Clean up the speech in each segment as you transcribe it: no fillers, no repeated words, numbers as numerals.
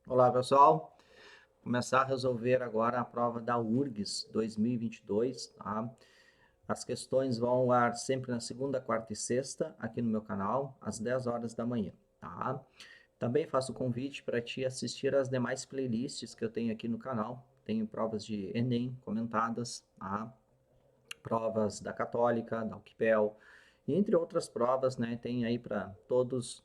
Olá, pessoal. Começar a resolver agora a prova da URGS 2022, tá? As questões vão ao ar sempre na segunda, quarta e sexta, aqui no meu canal, às 10 horas da manhã, tá? Também faço o convite para ti assistir às demais playlists que eu tenho aqui no canal. Tenho provas de Enem comentadas, tá? Provas da Católica, da UCPEL, e entre outras provas, né? Tem aí para todos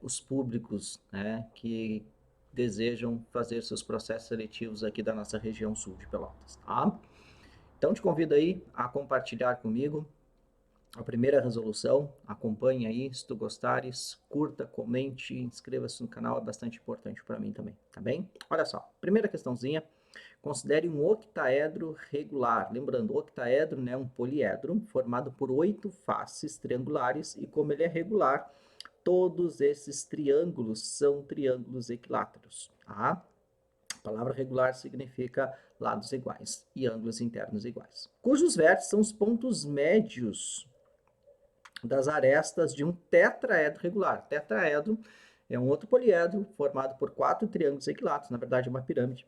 os públicos, né, que desejam fazer seus processos seletivos aqui da nossa região sul de Pelotas, tá? Então te convido aí a compartilhar comigo a primeira resolução, acompanhe aí, se tu gostares, curta, comente, inscreva-se no canal, é bastante importante para mim também, tá bem? Olha só, primeira questãozinha, considere um octaedro regular. Lembrando, o octaedro é, né, um poliedro formado por 8 faces triangulares e como ele é regular, todos esses triângulos são triângulos equiláteros, tá? A palavra regular significa lados iguais e ângulos internos iguais, cujos vértices são os pontos médios das arestas de um tetraedro regular. Tetraedro é um outro poliedro formado por 4 triângulos equiláteros, na verdade é uma pirâmide.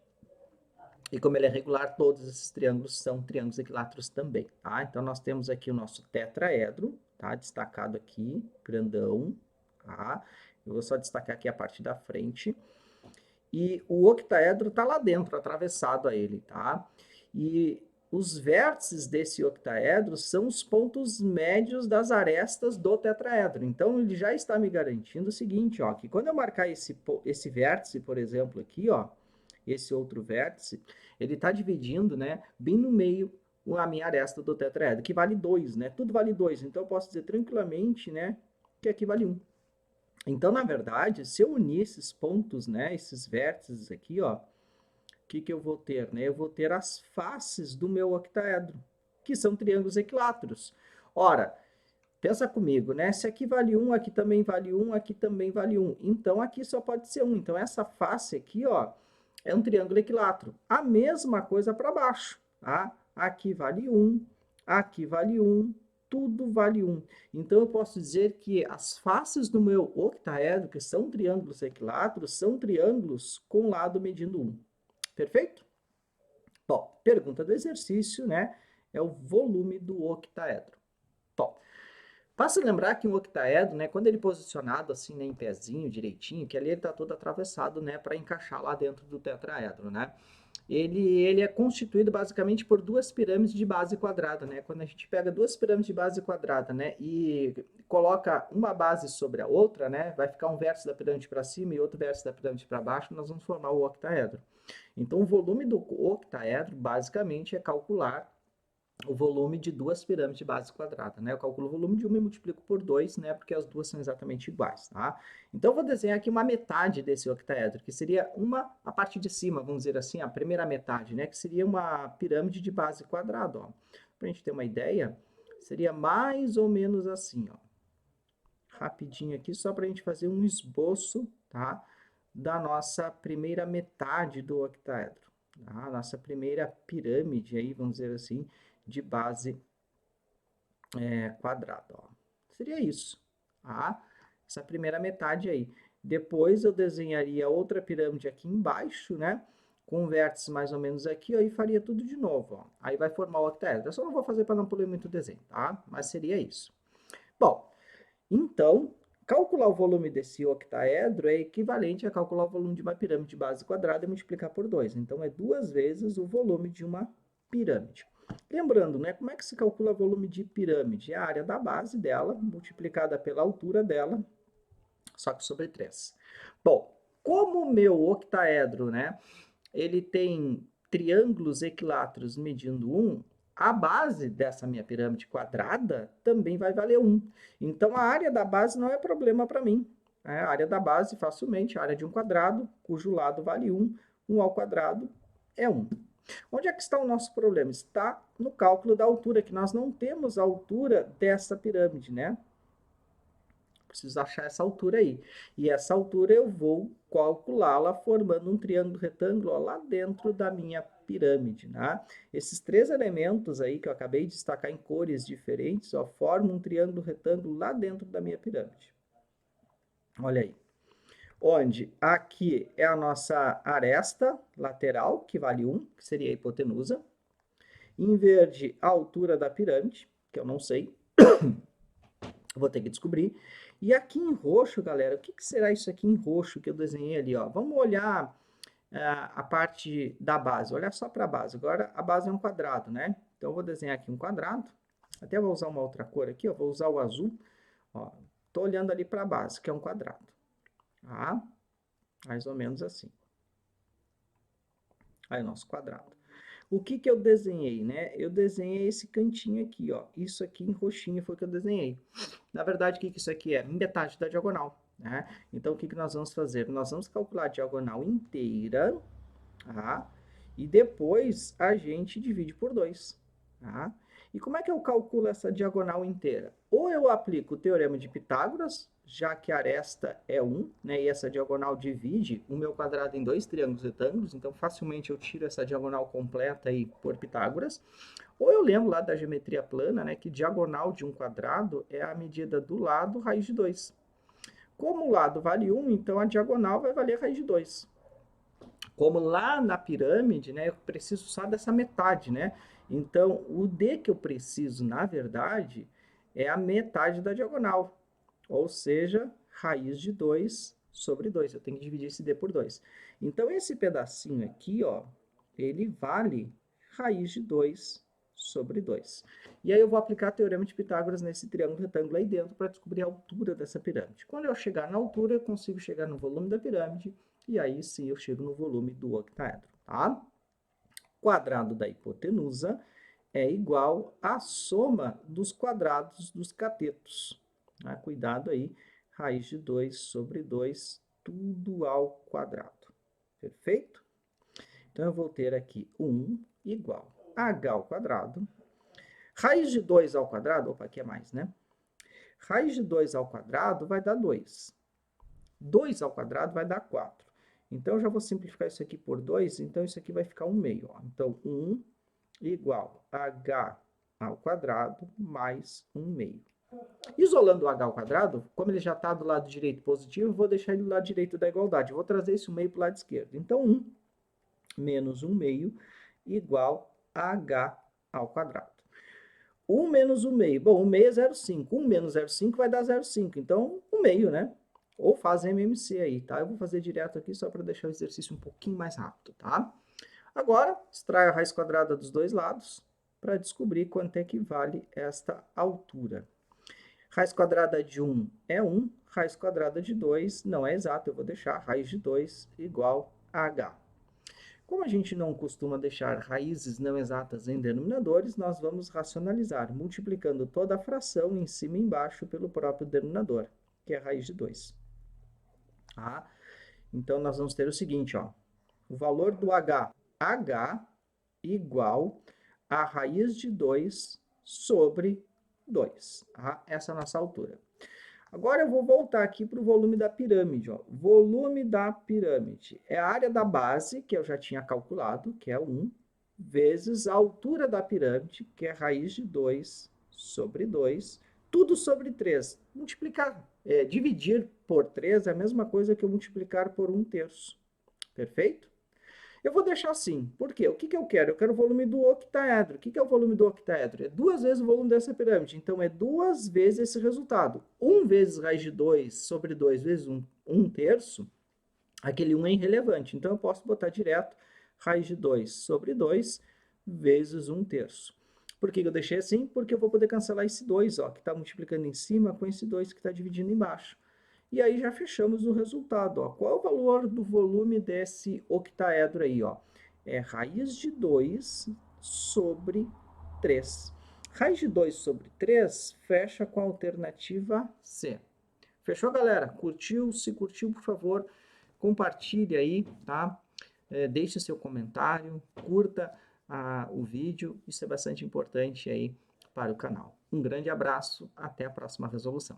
E como ele é regular, todos esses triângulos são triângulos equiláteros também, tá? Então nós temos aqui o nosso tetraedro, tá? Destacado aqui, grandão, tá? Eu vou só destacar aqui a parte da frente. E o octaedro está lá dentro, atravessado a ele, tá? E os vértices desse octaedro são os pontos médios das arestas do tetraedro. Então ele já está me garantindo o seguinte, ó, que quando eu marcar esse vértice, por exemplo, aqui, ó, esse outro vértice, ele está dividindo, né, bem no meio a minha aresta do tetraedro, que vale 2, né? Tudo vale 2. Então eu posso dizer tranquilamente, né, que aqui vale 1. Então, na verdade, se eu unir esses pontos, né, esses vértices aqui, ó, o que eu vou ter, né? Eu vou ter as faces do meu octaedro, que são triângulos equiláteros. Ora, pensa comigo, né? Se aqui vale 1, aqui também vale 1, aqui também vale 1. Então, aqui só pode ser 1. Então, essa face aqui, ó, é um triângulo equilátero. A mesma coisa para baixo, tá? Aqui vale 1, aqui vale 1, tudo vale 1. Então, eu posso dizer que as faces do meu octaedro, que são triângulos equiláteros, são triângulos com lado medindo 1. Perfeito? Bom, pergunta do exercício, né? É o volume do octaedro. Bom, basta lembrar que um octaedro, né, quando ele é posicionado assim, né, em pezinho, direitinho, que ali ele está todo atravessado, né, para encaixar lá dentro do tetraedro, né? Ele é constituído basicamente por duas pirâmides de base quadrada, né? Quando a gente pega duas pirâmides de base quadrada, né, e coloca uma base sobre a outra, né, vai ficar um vértice da pirâmide para cima e outro vértice da pirâmide para baixo, nós vamos formar o octaedro. Então, o volume do octaedro, basicamente, é calcular o volume de duas pirâmides de base quadrada, né? Eu calculo o volume de uma e multiplico por 2, né? Porque as duas são exatamente iguais, tá? Então, eu vou desenhar aqui uma metade desse octaedro, que seria a parte de cima, vamos dizer assim, a primeira metade, né? Que seria uma pirâmide de base quadrada, ó. Pra gente ter uma ideia, seria mais ou menos assim, ó. Rapidinho aqui, só pra gente fazer um esboço, tá? Da nossa primeira metade do octaedro, tá? Nossa primeira pirâmide aí, vamos dizer assim, de base quadrada, ó. Seria isso, tá? Essa primeira metade aí. Depois eu desenharia outra pirâmide aqui embaixo, né? Com vértices mais ou menos aqui, ó, e faria tudo de novo, ó. Aí vai formar o octaedro. Eu só não vou fazer para não poluir muito o desenho, tá? Mas seria isso. Bom, então, calcular o volume desse octaedro é equivalente a calcular o volume de uma pirâmide de base quadrada e multiplicar por 2. Então, é 2 vezes o volume de uma pirâmide. Lembrando, né, como é que se calcula o volume de pirâmide? É a área da base dela multiplicada pela altura dela, só que sobre 3. Bom, como o meu octaedro, né, ele tem triângulos equiláteros medindo 1, a base dessa minha pirâmide quadrada também vai valer 1. Então, a área da base não é problema para mim. A área da base, facilmente, a área de um quadrado, cujo lado vale 1, 1 ao quadrado é 1. Onde é que está o nosso problema? Está no cálculo da altura, que nós não temos a altura dessa pirâmide, né? Preciso achar essa altura aí. E essa altura eu vou calculá-la formando um triângulo retângulo ó, lá dentro da minha pirâmide. Né? Esses três elementos aí que eu acabei de destacar em cores diferentes ó, formam um triângulo retângulo lá dentro da minha pirâmide. Olha aí. onde aqui é a nossa aresta lateral, que vale 1, que seria a hipotenusa. Em verde, a altura da pirâmide, que eu não sei, vou ter que descobrir. E aqui em roxo, galera, o que será isso aqui em roxo que eu desenhei ali, ó? Vamos olhar a parte da base, olhar só para a base. Agora, a base é um quadrado, né? Então, eu vou desenhar aqui um quadrado. Até vou usar uma outra cor aqui, ó, vou usar o azul. Ó, tô olhando ali para a base, que é um quadrado. Tá? Mais ou menos assim. Aí, nosso quadrado. O que eu desenhei, né? Eu desenhei esse cantinho aqui, ó. Isso aqui em roxinho foi o que eu desenhei. Na verdade, o que isso aqui é? Metade da diagonal, né? Então, o que nós vamos fazer? Nós vamos calcular a diagonal inteira, tá? E depois a gente divide por 2, tá? E como é que eu calculo essa diagonal inteira? Ou eu aplico o teorema de Pitágoras, já que a aresta é 1, né, e essa diagonal divide o meu quadrado em 2 triângulos retângulos, então facilmente eu tiro essa diagonal completa aí por Pitágoras. Ou eu lembro lá da geometria plana, né, que diagonal de um quadrado é a medida do lado raiz de 2. Como o lado vale 1, então a diagonal vai valer raiz de 2. Como lá na pirâmide, né, eu preciso só dessa metade, né? Então, o D que eu preciso, na verdade, é a metade da diagonal. Ou seja, raiz de 2 sobre 2. Eu tenho que dividir esse D por 2. Então, esse pedacinho aqui, ó, ele vale raiz de 2 sobre 2. E aí eu vou aplicar o teorema de Pitágoras nesse triângulo retângulo aí dentro para descobrir a altura dessa pirâmide. Quando eu chegar na altura, eu consigo chegar no volume da pirâmide e aí sim eu chego no volume do octaedro, tá? Quadrado da hipotenusa é igual à soma dos quadrados dos catetos. Tá? Cuidado aí, raiz de 2 sobre 2, tudo ao quadrado. Perfeito? Então, eu vou ter aqui 1 igual a h ao quadrado. Raiz de 2 ao quadrado, opa, aqui é mais, né? Raiz de 2 ao quadrado vai dar 2. 2 ao quadrado vai dar 4. Então, eu já vou simplificar isso aqui por 2, então isso aqui vai ficar 1 meio. Ó. Então, 1 igual a h ao quadrado mais 1 meio. Isolando o h ao quadrado, como ele já está do lado direito positivo, eu vou deixar ele do lado direito da igualdade. Eu vou trazer esse 1 meio para o lado esquerdo. Então, 1 menos 1 meio igual a h ao quadrado. 1 menos 1 meio. Bom, 1 meio é 0,5. 1 menos 0,5 vai dar 0,5. Então, 1 meio, né? Ou faz MMC aí, tá? Eu vou fazer direto aqui só para deixar o exercício um pouquinho mais rápido, tá? Agora, extrai a raiz quadrada dos dois lados para descobrir quanto é que vale esta altura. Raiz quadrada de 1 é 1, raiz quadrada de 2 não é exato, eu vou deixar raiz de 2 igual a h. Como a gente não costuma deixar raízes não exatas em denominadores, nós vamos racionalizar, multiplicando toda a fração em cima e embaixo pelo próprio denominador, que é a raiz de 2. Tá? Então, nós vamos ter o seguinte, ó, o valor do h igual a raiz de 2 sobre 2. Tá? Essa é a nossa altura. Agora eu vou voltar aqui para o volume da pirâmide. Ó. Volume da pirâmide é a área da base, que eu já tinha calculado, que é 1, vezes a altura da pirâmide, que é raiz de 2 sobre 2, tudo sobre 3. Multiplicar, dividir por 3 é a mesma coisa que eu multiplicar por 1/3. Perfeito? Eu vou deixar assim. Por quê? O que eu quero? Eu quero o volume do octaedro. O que é o volume do octaedro? É 2 vezes o volume dessa pirâmide. Então, é 2 vezes esse resultado. 1 vezes raiz de 2 sobre 2 vezes 1/3, aquele 1 é irrelevante. Então, eu posso botar direto raiz de 2 sobre 2 vezes 1/3. Por que eu deixei assim? Porque eu vou poder cancelar esse 2, ó, que está multiplicando em cima com esse 2 que está dividindo embaixo. E aí já fechamos o resultado. Ó. Qual é o valor do volume desse octaedro aí? Ó? É raiz de 2 sobre 3. Raiz de 2 sobre 3 fecha com a alternativa C. Fechou, galera? Curtiu? Se curtiu, por favor, compartilhe aí, tá? Deixe seu comentário, curta o vídeo. Isso é bastante importante aí para o canal. Um grande abraço, até a próxima resolução.